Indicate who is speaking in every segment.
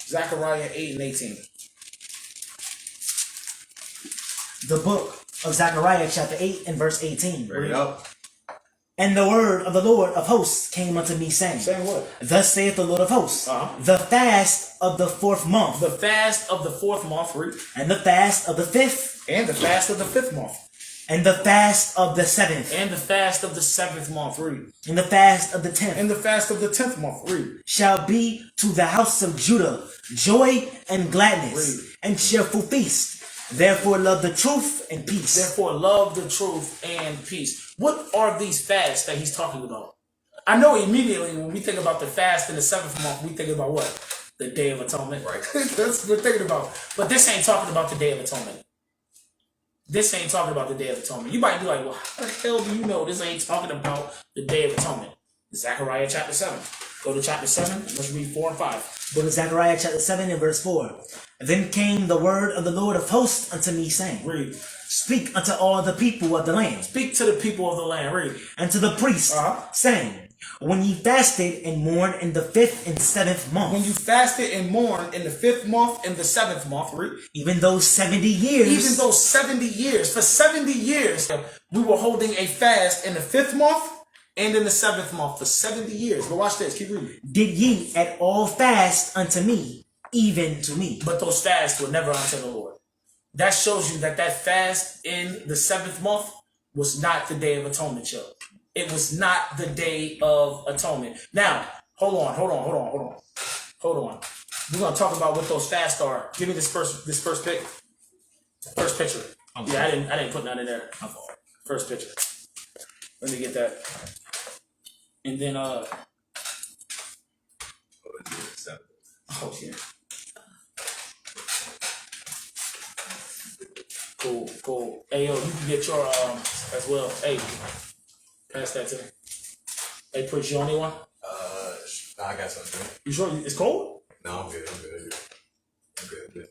Speaker 1: Zechariah 8 and 18.
Speaker 2: The book of Zechariah chapter 8 and verse 18.
Speaker 3: Bring it up.
Speaker 2: And the word of the Lord of hosts came unto me, saying,
Speaker 1: Saying what?
Speaker 2: Thus saith the Lord of hosts, the fast of the 4th month,
Speaker 1: The fast of the 4th month, read.
Speaker 2: and the fast of the 5th,
Speaker 1: And the fast of the 5th month.
Speaker 2: and the fast of the 7th,
Speaker 1: And the fast of the 7th month, read.
Speaker 2: and the fast of the 10th,
Speaker 1: And the fast of the 10th month, read.
Speaker 2: shall be to the house of Judah joy and gladness, and cheerful feast. Therefore love the truth and peace.
Speaker 1: Therefore love the truth and peace. What are these fasts that he's talking about? I know immediately when we think about the fast in the 7th month, we think about what? The Day of Atonement.
Speaker 3: Right.
Speaker 1: That's what we're thinking about. But this ain't talking about the Day of Atonement. This ain't talking about the Day of Atonement. You might be like, well, how the hell do you know this ain't talking about the Day of Atonement? Zechariah chapter 7. Go to chapter 7. Let's read 4 and 5.
Speaker 2: Book of Zechariah chapter 7 and verse 4. Then came the word of the Lord of hosts unto me, saying,
Speaker 1: Read.
Speaker 2: Speak unto all the people of the land,
Speaker 1: Speak to the people of the land. Read.
Speaker 2: and to the priests, saying, When ye fasted and mourned in the 5th and 7th month,
Speaker 1: When you fasted and mourned in the 5th month and the 7th month, read.
Speaker 2: even those 70 years,
Speaker 1: Even those 70 years, for 70 years, we were holding a fast in the 5th month and in the 7th month for 70 years. But watch this, keep reading.
Speaker 2: did ye at all fast unto me, even to me.
Speaker 1: But those fasts were never unto the Lord. That shows you that that fast in the 7th month was not the Day of Atonement, yo. It was not the Day of Atonement. Now, hold on. We're gonna talk about what those fasts are. Give me this first pick. First picture. Okay. Yeah, I didn't put none in there. First picture. Let me get that. And then oh yeah. Cool. Hey yo, you can get your as well. Hey, pass that to me. Hey, Prince, you only one?
Speaker 3: Nah, I got something.
Speaker 1: You sure it's cold?
Speaker 3: No, I'm good. I'm good.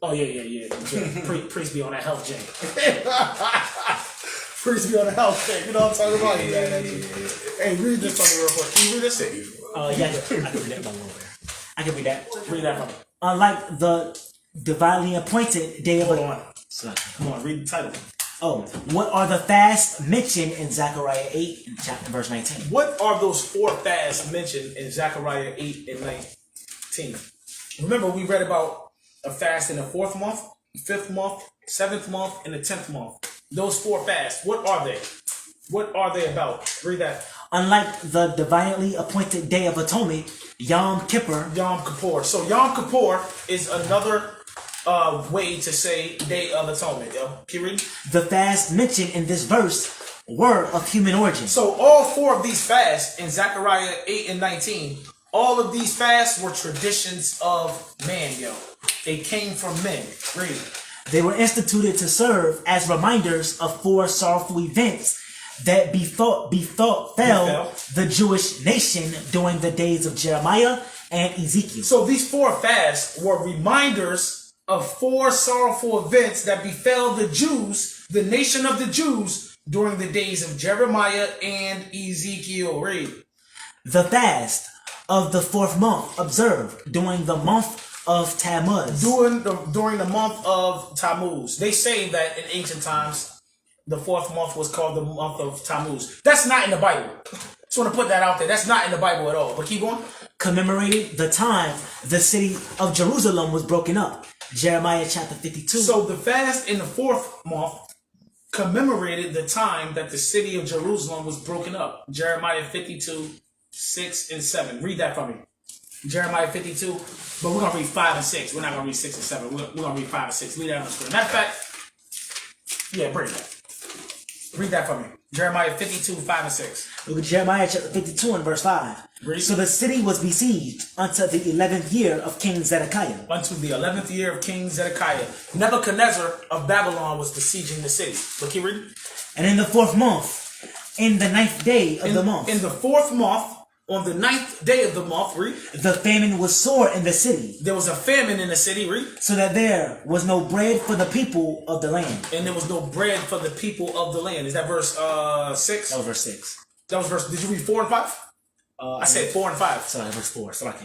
Speaker 1: Oh yeah. Priest be on that health jank. Priest be on the health jank. You know what I'm talking about? Yeah. Hey, read this for me real quick. Can you read this?
Speaker 2: Yeah, I can read that. I can read that.
Speaker 1: Read that for me.
Speaker 2: Unlike the divinely appointed day of
Speaker 1: Hold on. Come on, read the title.
Speaker 2: Oh, what are the fasts mentioned in Zechariah 8, chapter verse 19?
Speaker 1: What are those 4 fasts mentioned in Zechariah 8 and 19? Remember, we read about a fast in the 4th month, 5th month, 7th month, and the 10th month. Those 4 fasts, what are they? What are they about? Read that.
Speaker 2: Unlike the divinely appointed Day of Atonement, Yom Kippur.
Speaker 1: So Yom Kippur is another way to say Day of Atonement. Yo, keep reading.
Speaker 2: The fasts mentioned in this verse were of human origin.
Speaker 1: So all 4 of these fasts in Zechariah 8 and 19, all of these fasts were traditions of man, yo. They came from men. Read.
Speaker 2: They were instituted to serve as reminders of 4 sorrowful events that befell the Jewish nation during the days of Jeremiah and Ezekiel.
Speaker 1: So these 4 fasts were reminders of 4 sorrowful events that befell the Jews, the nation of the Jews, during the days of Jeremiah and Ezekiel. Read.
Speaker 2: The fast of the 4th month observed during the month of Tammuz.
Speaker 1: During the month of Tammuz. They say that in ancient times, the 4th month was called the month of Tammuz. That's not in the Bible. Just want to put that out there. That's not in the Bible at all. But keep going.
Speaker 2: Commemorated the time the city of Jerusalem was broken up. Jeremiah chapter 52.
Speaker 1: So the fast in the 4th month commemorated the time that the city of Jerusalem was broken up. Jeremiah 52, 6 and 7. Read that for me. Jeremiah 52. But we're going to read 5 and 6. We're not going to read 6 and 7. We're going to read 5 and 6. Read that on the screen. Matter of fact, yeah, bring that. Read that for me. Jeremiah 52, 5 and 6.
Speaker 2: Look at Jeremiah chapter 52 and verse 5.
Speaker 1: Read.
Speaker 2: So the city was besieged unto the 11th year of King Zedekiah.
Speaker 1: Unto the 11th year of King Zedekiah. Nebuchadnezzar of Babylon was besieging the city. But keep reading.
Speaker 2: And in the 4th month, in the 9th day of the month.
Speaker 1: In the 4th month, on the 9th day of the month, read.
Speaker 2: The famine was sore in the city.
Speaker 1: There was a famine in the city, read.
Speaker 2: So that there was no bread for the people of the land.
Speaker 1: And there was no bread for the people of the land. Is that verse 6?
Speaker 2: That was verse 6.
Speaker 1: That was verse, did you read 4 and 5? I said 4 and 5.
Speaker 2: Sorry, verse 4. Sorry.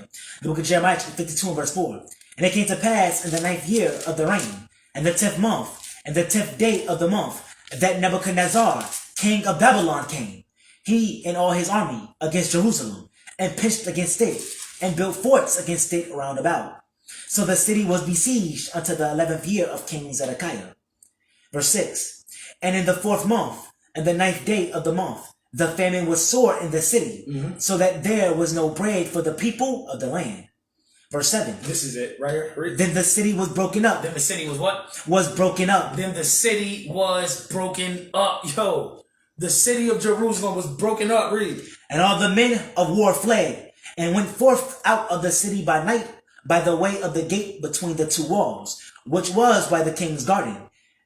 Speaker 2: The book of Jeremiah 52 and verse 4. And it came to pass in the 9th year of the reign, and the 10th month, and the 10th day of the month, that Nebuchadnezzar, king of Babylon, came, he and all his army, against Jerusalem, and pitched against it, and built forts against it round about. So the city was besieged unto the 11th year of King Zedekiah. Verse 6. And in the 4th month, and the 9th day of the month, the famine was sore in the city, so that there was no bread for the people of the land. Verse 7.
Speaker 1: This is it, right here. Read.
Speaker 2: Then the city was broken up.
Speaker 1: Then the city was what?
Speaker 2: Was broken up.
Speaker 1: Then the city was broken up. Yo, the city of Jerusalem was broken up. Read.
Speaker 2: And all the men of war fled, and went forth out of the city by night, by the way of the gate between the two walls, which was by the king's garden.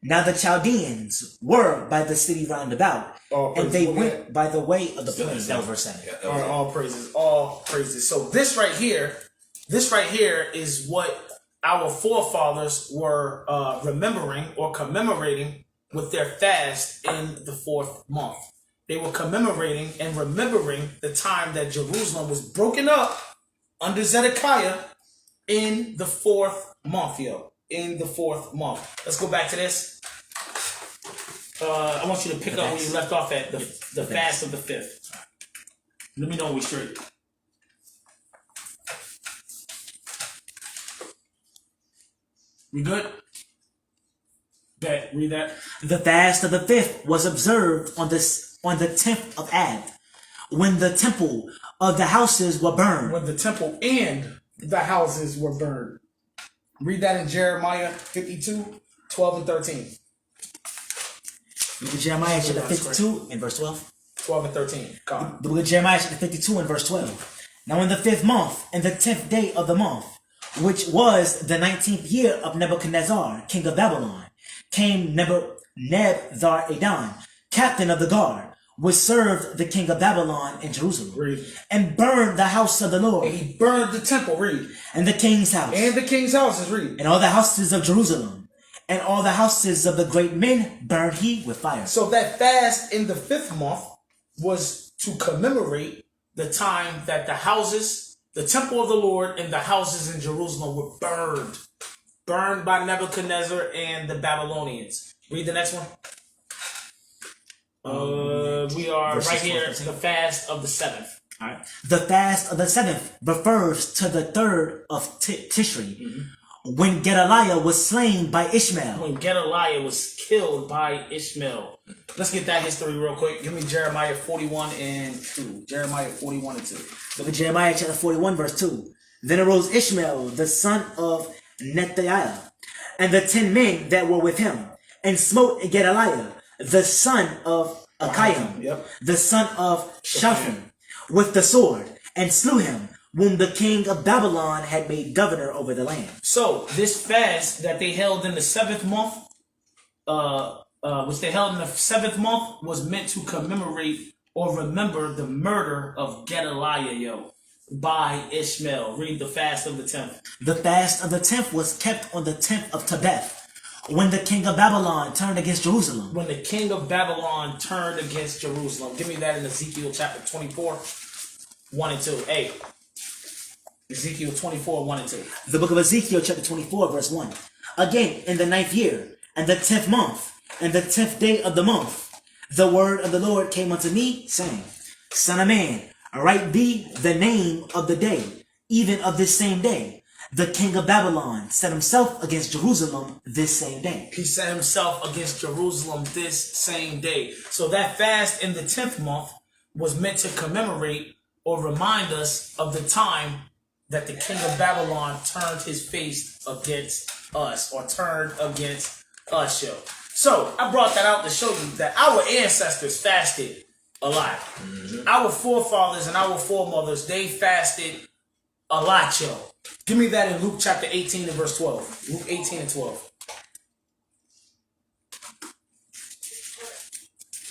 Speaker 2: Now the Chaldeans were by the city round about, and they went by the way of the plain. That was verse 7.
Speaker 1: Yeah, all praises, all praises. So this right here is what our forefathers were remembering or commemorating with their fast in the 4th month. They were commemorating and remembering the time that Jerusalem was broken up under Zedekiah in the 4th month, yo. In the 4th month. Let's go back to this. I want you to pick up where you left off at, the fast of the 5th. Let me know when we straight. We good? Bet, read that.
Speaker 2: The fast of the 5th was observed on the 10th of Ab, when the temple of the houses were burned.
Speaker 1: When the temple and the houses were burned. Read that in Jeremiah 52, 12 and 13.
Speaker 2: Look at Jeremiah chapter 52 and verse 12.
Speaker 1: 12 and 13. Come.
Speaker 2: The book of Jeremiah chapter 52 and verse 12. Now in the 5th month, and the 10th day of the month, which was the 19th year of Nebuchadnezzar, king of Babylon, came Nebzaradan, captain of the guard, which served the king of Babylon in Jerusalem,
Speaker 1: Read.
Speaker 2: and burned the house of the Lord.
Speaker 1: And he burned the temple, read.
Speaker 2: And the king's house.
Speaker 1: And the king's houses, read.
Speaker 2: And all the houses of Jerusalem. And all the houses of the great men burned he with fire.
Speaker 1: So that fast in the 5th month was to commemorate the time that the houses, the temple of the Lord and the houses in Jerusalem were burned. Burned by Nebuchadnezzar and the Babylonians. Read the next one. We are right here, the fast of the 7th.
Speaker 2: All right. The fast of the 7th refers to the 3rd of Tishri, when Gedaliah was slain by Ishmael.
Speaker 1: When Gedaliah was killed by Ishmael. Let's get that history real quick. Give me Jeremiah 41 and 2. Jeremiah 41 and 2.
Speaker 2: Look at Jeremiah chapter 41 verse 2. Then arose Ishmael, the son of Nethaniah, and the 10 men that were with him, and smote Gedaliah, the son of Achiam, the son of Shaphan, with the sword, and slew him, whom the king of Babylon had made governor over the land.
Speaker 1: So this fast that they held in the 7th month, was meant to commemorate or remember the murder of Gedaliah, by Ishmael. Read the fast of the 10th.
Speaker 2: The fast of the 10th was kept on the 10th of Tebeth, when the king of Babylon turned against Jerusalem.
Speaker 1: When the king of Babylon turned against Jerusalem. Give me that in Ezekiel chapter 24, 1 and 2. Hey. Ezekiel 24, 1 and 2.
Speaker 2: The book of Ezekiel chapter 24 verse 1. Again, in the 9th year, and the 10th month, and the 10th day of the month, the word of the Lord came unto me, saying, Son of man, write thee the name of the day, even of this same day. The king of Babylon set himself against Jerusalem this same day.
Speaker 1: He set himself against Jerusalem this same day. So that fast in the 10th month was meant to commemorate or remind us of the time that the king of Babylon turned his face against us, or turned against us, yo. So I brought that out to show you that our ancestors fasted a lot. Our forefathers and our foremothers, they fasted a lot, yo. Give me that in Luke chapter 18 and verse 12. Luke 18 and 12.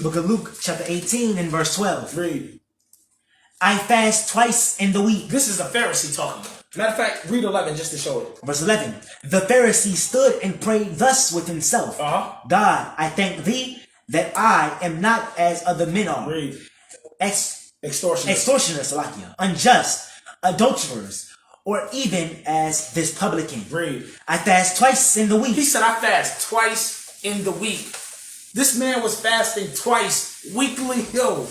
Speaker 2: Book of Luke chapter 18 and verse 12.
Speaker 1: Read.
Speaker 2: I fast twice in the week.
Speaker 1: This is a Pharisee talking. Matter of fact, read 11 just to show it.
Speaker 2: Verse 11. The Pharisee stood and prayed thus with himself. God, I thank thee that I am not as other men are.
Speaker 1: Read.
Speaker 2: Extortioners, unjust, adulterers, or even as this publican.
Speaker 1: Read.
Speaker 2: I fast twice in the
Speaker 1: He
Speaker 2: week.
Speaker 1: said, I fast twice in the week. This man was fasting twice weekly. Yo,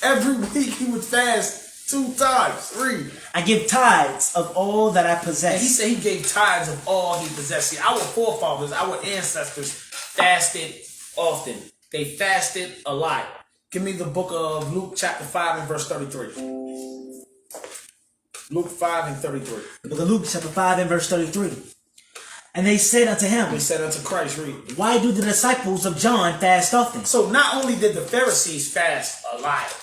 Speaker 1: every week he would fast 2 times. Read.
Speaker 2: I give tithes of all that I
Speaker 1: And he
Speaker 2: possess.
Speaker 1: said he gave tithes of all he possessed. See, our forefathers, our ancestors fasted often. They fasted a lot. Give me the book of Luke chapter 5 and verse 33. Luke 5 and 33.
Speaker 2: The book of Luke chapter 5 and verse 33. And they said unto him,
Speaker 1: He said unto Christ, read.
Speaker 2: why do the disciples of John fast often?
Speaker 1: So not only did the Pharisees fast a lot,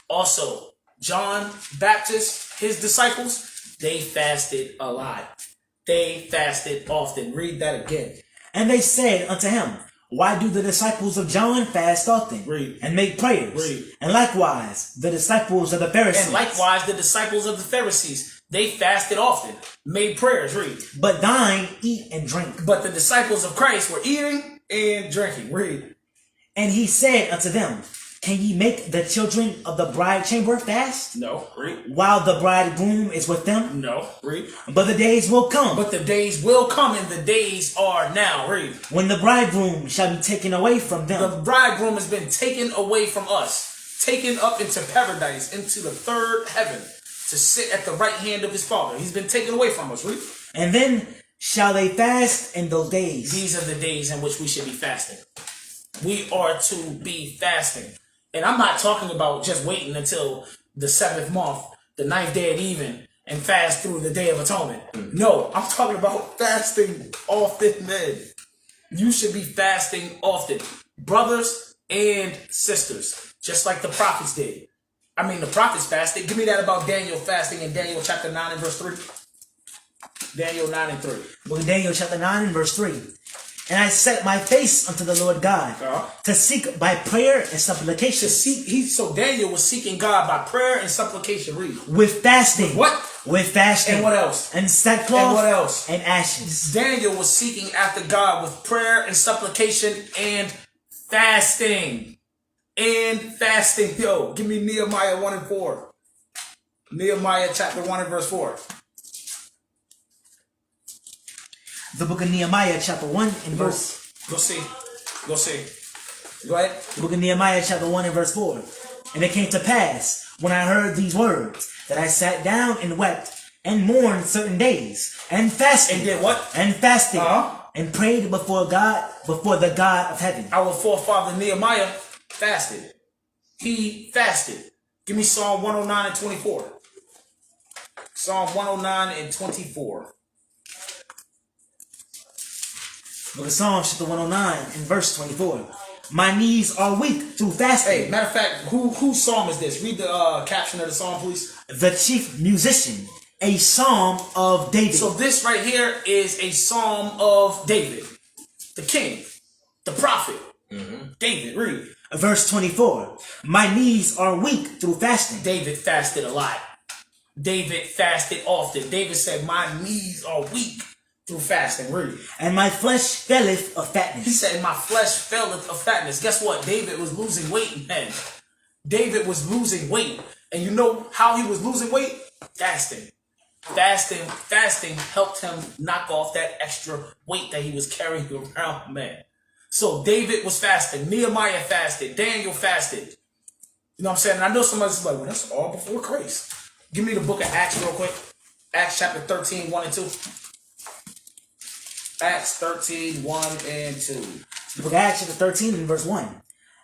Speaker 1: also John Baptist, his disciples, they fasted a lot. They fasted often. Read that again.
Speaker 2: And they said unto him, why do the disciples of John fast often?
Speaker 1: Read.
Speaker 2: And make prayers?
Speaker 1: Read.
Speaker 2: And likewise, the disciples of the Pharisees.
Speaker 1: And likewise, the disciples of the Pharisees, they fasted often, made prayers. Read.
Speaker 2: But thine eat and drink.
Speaker 1: But the disciples of Christ were eating and drinking. Read.
Speaker 2: And he said unto them, can ye make the children of the bride chamber fast?
Speaker 1: No. Read.
Speaker 2: While the bridegroom is with them?
Speaker 1: No. Read.
Speaker 2: But the days will come,
Speaker 1: But the days will come, and the days are now. Read.
Speaker 2: when the bridegroom shall be taken away from them.
Speaker 1: The bridegroom has been taken away from us, taken up into paradise, into the third heaven, to sit at the right hand of his Father. He's been taken away from us. Read.
Speaker 2: And then shall they fast in those days.
Speaker 1: These are the days in which we should be fasting. We are to be fasting. And I'm not talking about just waiting until the 7th month, the 9th day of even, and fast through the Day of Atonement. No, I'm talking about fasting often, man. You should be fasting often. Brothers and sisters, just like the prophets did. I mean, the prophets fasted. Give me that about Daniel fasting in Daniel chapter 9 and verse 3. Daniel 9 and 3.
Speaker 2: Book of Daniel chapter 9 and verse 3. And I set my face unto the Lord God to seek by prayer and supplication.
Speaker 1: So Daniel was seeking God by prayer and supplication. Read.
Speaker 2: With fasting.
Speaker 1: What?
Speaker 2: With fasting.
Speaker 1: And what else?
Speaker 2: And sackcloth.
Speaker 1: And what else?
Speaker 2: And ashes.
Speaker 1: Daniel was seeking after God with prayer and supplication and fasting. And fasting. Yo, give me Nehemiah 1 and 4. Nehemiah chapter 1 and verse 4.
Speaker 2: The book of Nehemiah chapter 1 and verse.
Speaker 1: Go see. Go see. Go ahead.
Speaker 2: The book of Nehemiah chapter 1 and verse 4. And it came to pass, when I heard these words, that I sat down and wept, and mourned certain days, and fasted.
Speaker 1: And did what?
Speaker 2: And fasted.
Speaker 1: Uh-huh.
Speaker 2: And prayed before God, before the God of heaven.
Speaker 1: Our forefather Nehemiah fasted. He fasted. Give me Psalm 109 and 24. Psalm 109 and 24.
Speaker 2: Book of Psalms chapter 109 and verse 24. My knees are weak through fasting.
Speaker 1: Hey, matter of fact, whose psalm is this? Read the caption of the psalm, please.
Speaker 2: The chief musician, a psalm of David.
Speaker 1: So this right here is a psalm of David, the king, the prophet. David, read.
Speaker 2: Verse 24. My knees are weak through fasting.
Speaker 1: David fasted a lot. David fasted often. David said, my knees are weak through fasting. Read.
Speaker 2: And my flesh faileth of
Speaker 1: He
Speaker 2: fatness.
Speaker 1: said, my flesh faileth of fatness. Guess what? David was losing weight, man. David was losing weight. And you know how he was losing weight? Fasting. Fasting helped him knock off that extra weight that he was carrying around, man. So David was fasting. Nehemiah fasted. Daniel fasted. You know what I'm saying? And I know somebody's like, well, that's all before Christ. Give me the book of Acts real quick. Acts chapter 13, 1 and 2. Acts 13, 1 and 2.
Speaker 2: The book of Acts chapter 13 and verse 1.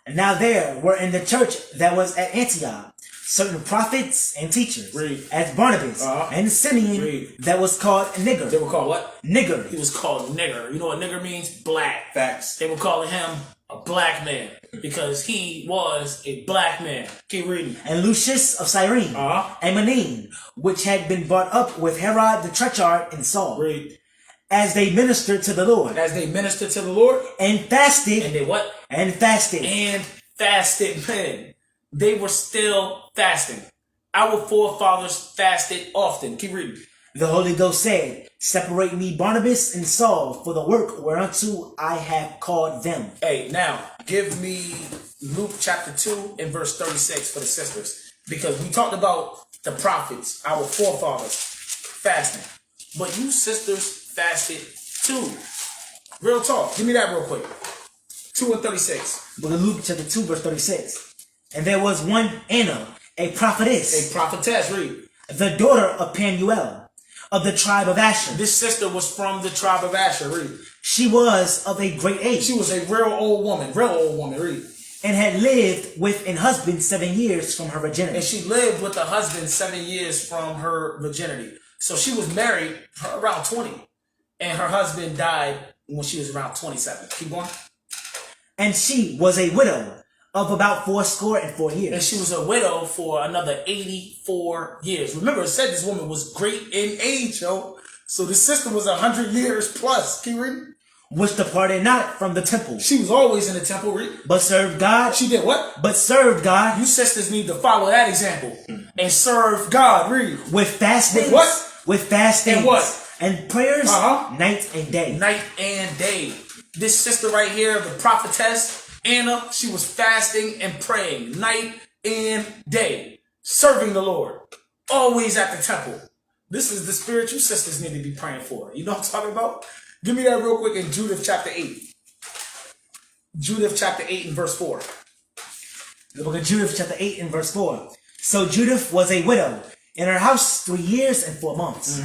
Speaker 2: And now there were in the church that was at Antioch certain prophets and teachers,
Speaker 1: Read.
Speaker 2: as Barnabas and Simeon,
Speaker 1: Read.
Speaker 2: that was called nigger.
Speaker 1: They were called what?
Speaker 2: Nigger.
Speaker 1: He was called nigger. You know what nigger means? Black.
Speaker 3: Facts.
Speaker 1: They were calling him a black man because he was a black man. Keep reading.
Speaker 2: And Lucius of Cyrene, and Manaen, which had been brought up with Herod the Tetrarch and Saul,
Speaker 1: Read.
Speaker 2: as they ministered to the Lord,
Speaker 1: As they ministered to the Lord.
Speaker 2: and fasted,
Speaker 1: And they what?
Speaker 2: and fasted.
Speaker 1: And fasted, man. They were still fasting. Our forefathers fasted often. Keep reading.
Speaker 2: The Holy Ghost said, separate me Barnabas and Saul for the work whereunto I have called them.
Speaker 1: Hey, now, give me Luke chapter 2 and verse 36 for the sisters. Because we talked about the prophets, our forefathers, fasting. But you sisters fasted too. Real talk. Give me that real quick. 2 and 36.
Speaker 2: Book of Luke chapter 2 verse 36. And there was one Anna, a prophetess,
Speaker 1: A prophetess, read.
Speaker 2: the daughter of Penuel, of the tribe of Asher.
Speaker 1: This sister was from the tribe of Asher, read.
Speaker 2: She was of a great age.
Speaker 1: She was a real old woman, read.
Speaker 2: And had lived with an husband 7 years from her virginity.
Speaker 1: And she lived with a husband 7 years from her virginity. So she was married around 20. And her husband died when she was around 27. Keep going.
Speaker 2: And she was a widow of about 84 years.
Speaker 1: And she was a widow for another 84 years. Remember, it said this woman was great in age, yo. So this sister was 100 years plus. Keep reading.
Speaker 2: Which departed not from the temple,
Speaker 1: She was always in the temple, read.
Speaker 2: but served God.
Speaker 1: She did what?
Speaker 2: But served God
Speaker 1: You sisters need to follow that example and serve God, read.
Speaker 2: with fastings.
Speaker 1: With what?
Speaker 2: With fastings.
Speaker 1: And what?
Speaker 2: And prayers night and day.
Speaker 1: Night and day. This sister right here, the prophetess Anna, she was fasting and praying night and day, serving the Lord, always at the temple. This is the spirit you sisters need to be praying for. You know what I'm talking about? Give me that real quick in Judith chapter 8. Judith chapter 8 and verse 4.
Speaker 2: The book of Judith chapter 8 and verse 4. So Judith was a widow in her house 3 years and 4 months.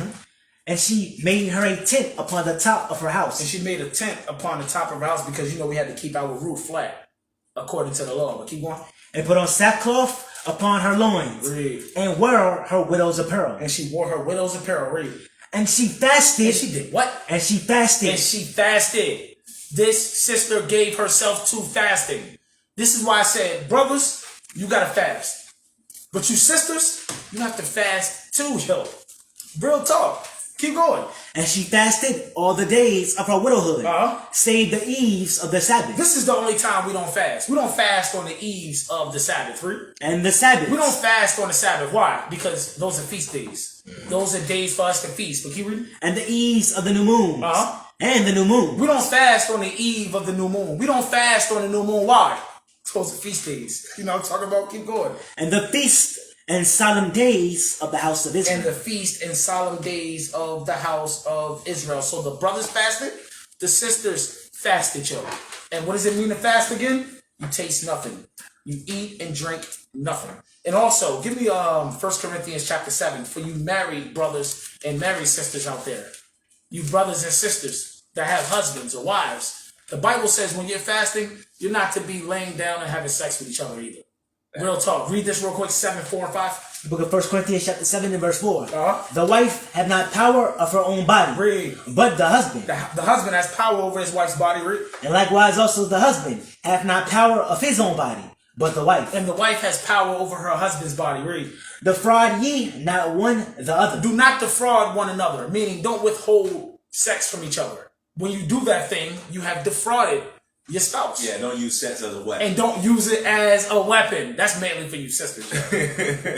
Speaker 2: And she made her a tent upon the top of her house.
Speaker 1: And she made a tent upon the top of her house because, we had to keep our roof flat according to the law. But keep going.
Speaker 2: And put on sackcloth upon her loins.
Speaker 1: Read.
Speaker 2: And wore her widow's apparel.
Speaker 1: And she wore her widow's apparel. Read.
Speaker 2: And she fasted.
Speaker 1: And she did what?
Speaker 2: And she fasted.
Speaker 1: And she fasted. This sister gave herself to fasting. This is why I said, brothers, you gotta fast. But you sisters, you have to fast too, yo. Real talk. Keep going.
Speaker 2: And she fasted all the days of her widowhood, save the eves of the Sabbath.
Speaker 1: This is the only time we don't fast. We don't fast on the eves of the Sabbath. Right?
Speaker 2: And the Sabbath.
Speaker 1: We don't fast on the Sabbath. Why? Because those are feast days. Those are days for us to feast. But keep reading.
Speaker 2: And the eves of the new moons. And the new moon.
Speaker 1: We don't fast on the eve of the new moon. We don't fast on the new moon. Why? Those are feast days. You know what I'm talking about? Keep going.
Speaker 2: And the feast and solemn days of the house of Israel.
Speaker 1: And the feast and solemn days of the house of Israel. So the brothers fasted, the sisters fasted, yo. And what does it mean to fast again? You taste nothing. You eat and drink nothing. And also, give me 1 Corinthians chapter 7 for you married brothers and married sisters out there. You brothers and sisters that have husbands or wives. The Bible says when you're fasting, you're not to be laying down and having sex with each other either. Real talk. Read this real quick, 7, 4, and 5.
Speaker 2: The book of 1 Corinthians chapter 7 and verse 4. The wife have not power of her own body,
Speaker 1: Read.
Speaker 2: but the husband.
Speaker 1: The husband has power over his wife's body. Read.
Speaker 2: And likewise also the husband hath not power of his own body, but the wife.
Speaker 1: And the wife has power over her husband's body. Read.
Speaker 2: Defraud ye not one the other.
Speaker 1: Do not defraud one another, meaning don't withhold sex from each other. When you do that thing, you have defrauded your spouse.
Speaker 3: Yeah, don't use sex as a weapon.
Speaker 1: And don't use it as a weapon. That's mainly for you sisters.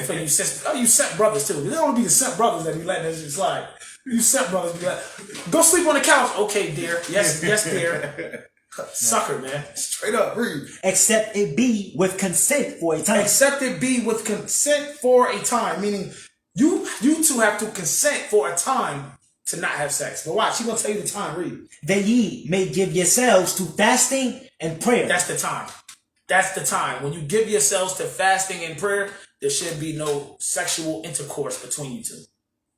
Speaker 1: For you sisters. Oh, you sent brothers too. They don't be the sent brothers that be letting this just slide. You sent brothers be like, go sleep on the couch. Okay, dear. Yes, dear. Sucker, man. Straight up. Read.
Speaker 2: Except it be with consent for a time.
Speaker 1: Except it be with consent for a time. Meaning you two have to consent for a time to not have sex. But watch, she's going to tell you the time. Read.
Speaker 2: That ye may give yourselves to fasting and prayer.
Speaker 1: That's the time. That's the time. When you give yourselves to fasting and prayer, there should be no sexual intercourse between you two.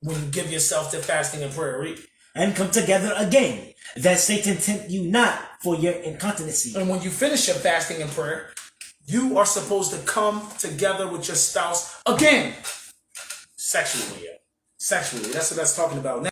Speaker 1: When you give yourself to fasting and prayer, read.
Speaker 2: And come together again, that Satan tempt you not for your incontinency.
Speaker 1: And when you finish your fasting and prayer, you are supposed to come together with your spouse again. Sexually. Sexually. That's what that's talking about now.